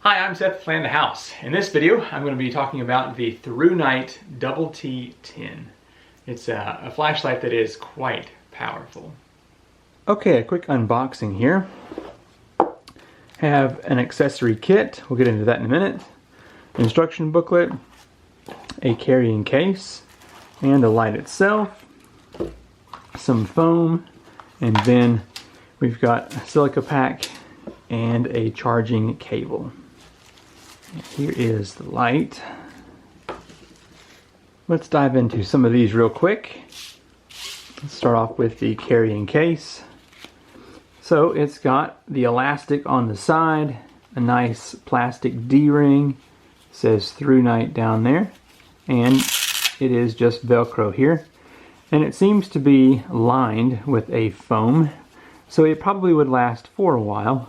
Hi, I'm Seth Plan the House. In this video, I'm going to be talking about the Thrunite TT10. It's a flashlight that is quite powerful. Okay, a quick unboxing here. Have an accessory kit, we'll get into that in a minute. Instruction booklet, a carrying case, and the light itself, some foam, and then we've got a silica pack and a charging cable. Here is the light. Let's dive into some of these real quick. Let's start off with the carrying case. So it's got the elastic on the side, a nice plastic D-ring, says Thrunite down there, and it is just Velcro here. And it seems to be lined with a foam, so it probably would last for a while.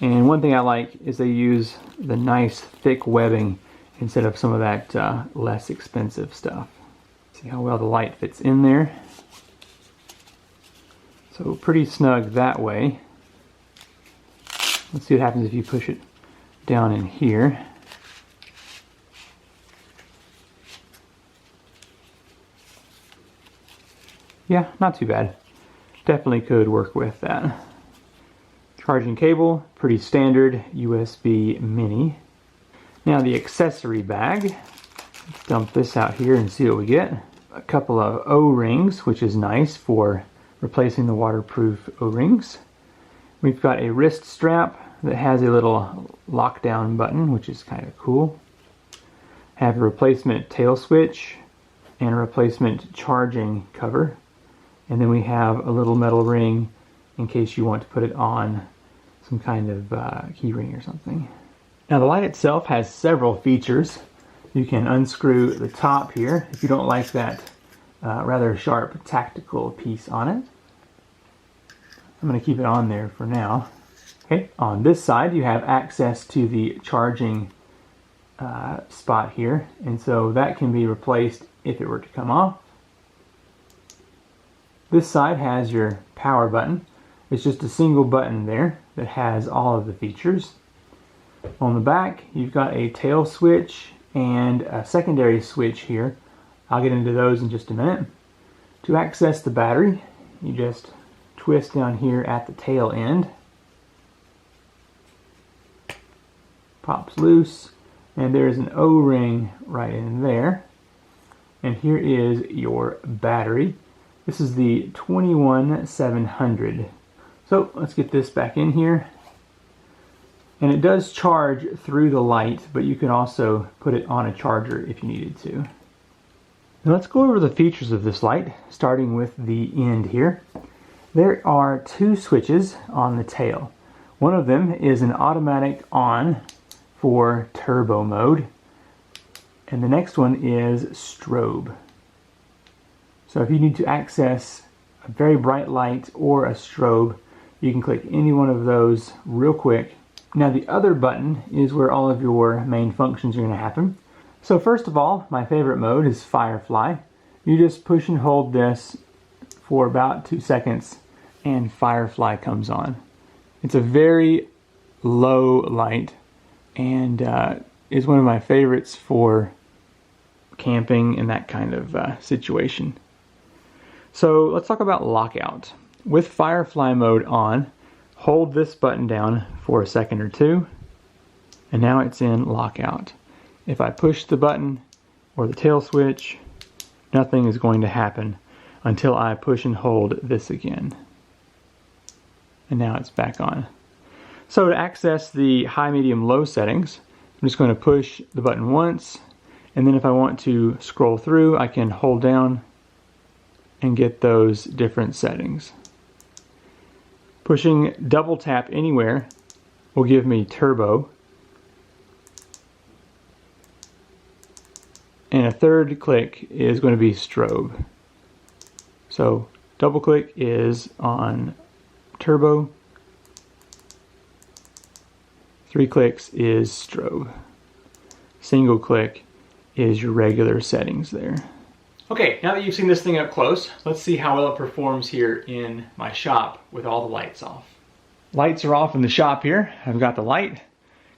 And one thing I like is they use the nice thick webbing instead of some of that less expensive stuff. See how well the light fits in there. So pretty snug that way. Let's see what happens if you push it down in here. Yeah, not too bad. Definitely could work with that. Charging cable, pretty standard USB mini. Now the accessory bag. Let's dump this out here and see what we get. A couple of O-rings, which is nice for replacing the waterproof O-rings. We've got a wrist strap that has a little lockdown button, which is kind of cool. Have a replacement tail switch and a replacement charging cover. And then we have a little metal ring in case you want to put it on some kind of key ring or something. Now the light itself has several features. You can unscrew the top here if you don't like that rather sharp tactical piece on it. I'm going to keep it on there for now. Okay, on this side you have access to the charging spot here, and so that can be replaced if it were to come off. This side has your power button. It's just a single button there that has all of the features. On the back, you've got a tail switch and a secondary switch here. I'll get into those in just a minute. To access the battery, you just twist down here at the tail end. Pops loose, and there's an O-ring right in there. And here is your battery. This is the 21700. So let's get this back in here. And it does charge through the light, but you can also put it on a charger if you needed to. Now let's go over the features of this light, starting with the end here. There are two switches on the tail. One of them is an automatic on for turbo mode, and the next one is strobe. So if you need to access a very bright light or a strobe, you can click any one of those real quick. Now the other button is where all of your main functions are going to happen. So first of all, my favorite mode is firefly. You just push and hold this for about 2 seconds and firefly comes on. It's a very low light and is one of my favorites for camping and that kind of situation. So let's talk about lockout. With firefly mode on, hold this button down for a second or two, and now it's in lockout. If I push the button or the tail switch, nothing is going to happen until I push and hold this again. And now it's back on. So to access the high, medium, low settings, I'm just going to push the button once, and then if I want to scroll through, I can hold down and get those different settings. Pushing double tap anywhere will give me turbo. And a third click is going to be strobe. So double click is on turbo. 3 clicks is strobe. Single click is your regular settings there. Okay, now that you've seen this thing up close, let's see how well it performs here in my shop with all the lights off. Lights are off in the shop here. I've got the light.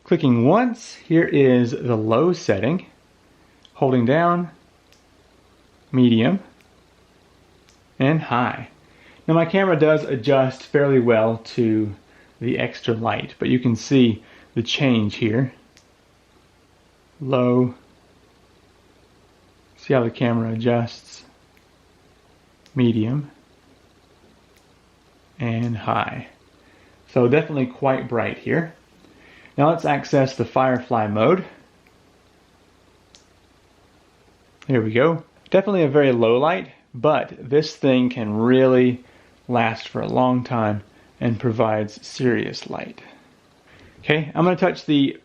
Clicking once, here is the low setting. Holding down, medium, and high. Now my camera does adjust fairly well to the extra light, but you can see the change here. Low. See how the camera adjusts. Medium. And high. So definitely quite bright here. Now let's access the firefly mode. Here we go. Definitely a very low light, but this thing can really last for a long time and provides serious light. Okay, I'm going to touch the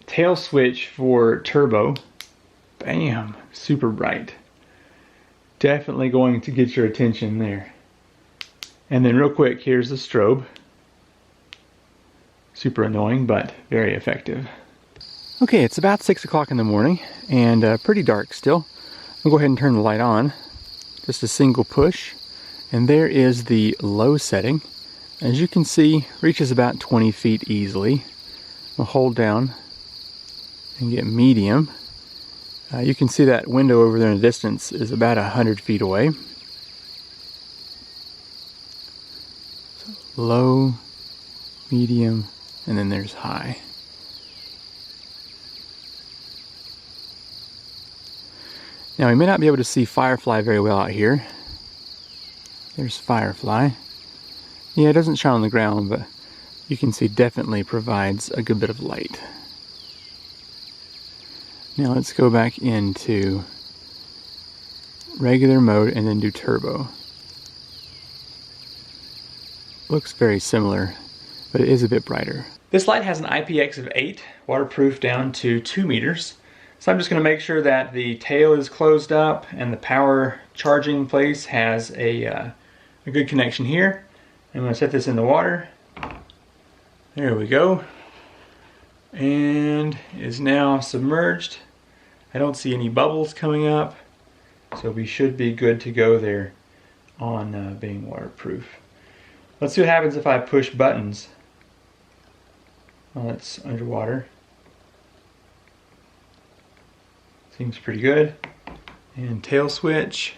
tail switch for turbo. Bam, super bright. Definitely going to get your attention there. And then real quick, here's the strobe. Super annoying, but very effective. Okay, it's about 6 o'clock in the morning and pretty dark still. I'll go ahead and turn the light on. Just a single push. And there is the low setting. As you can see, reaches about 20 feet easily. I'll hold down and get medium. You can see that window over there in the distance is about 100 feet away. So low, medium, and then there's high. Now we may not be able to see firefly very well out here. There's firefly. Yeah, it doesn't shine on the ground, but you can see definitely provides a good bit of light. Now let's go back into regular mode and then do turbo. Looks very similar, but it is a bit brighter. This light has an IPX of 8, waterproof down to 2 meters. So I'm just going to make sure that the tail is closed up and the power charging place has a good connection here. I'm going to set this in the water. There we go. And it is now submerged. I don't see any bubbles coming up, so we should be good to go there on being waterproof. Let's see what happens if I push buttons while it's underwater. Seems pretty good. And tail switch.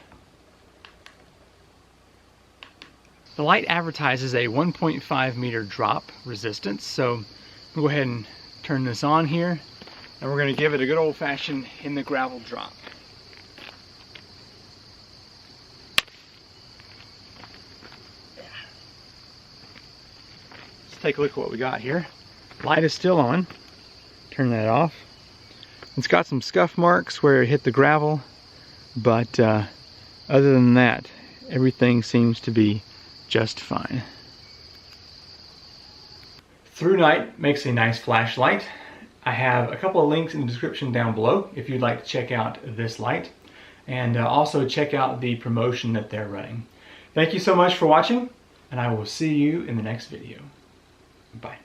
The light advertises a 1.5 meter drop resistance, so we'll go ahead and turn this on here, and we're going to give it a good old-fashioned in the gravel drop. Let's take a look at what we got here. Light is still on. Turn that off. It's got some scuff marks where it hit the gravel, but other than that, everything seems to be just fine. Thrunite makes a nice flashlight. I have a couple of links in the description down below if you'd like to check out this light, and also check out the promotion that they're running. Thank you so much for watching, and I will see you in the next video. Bye.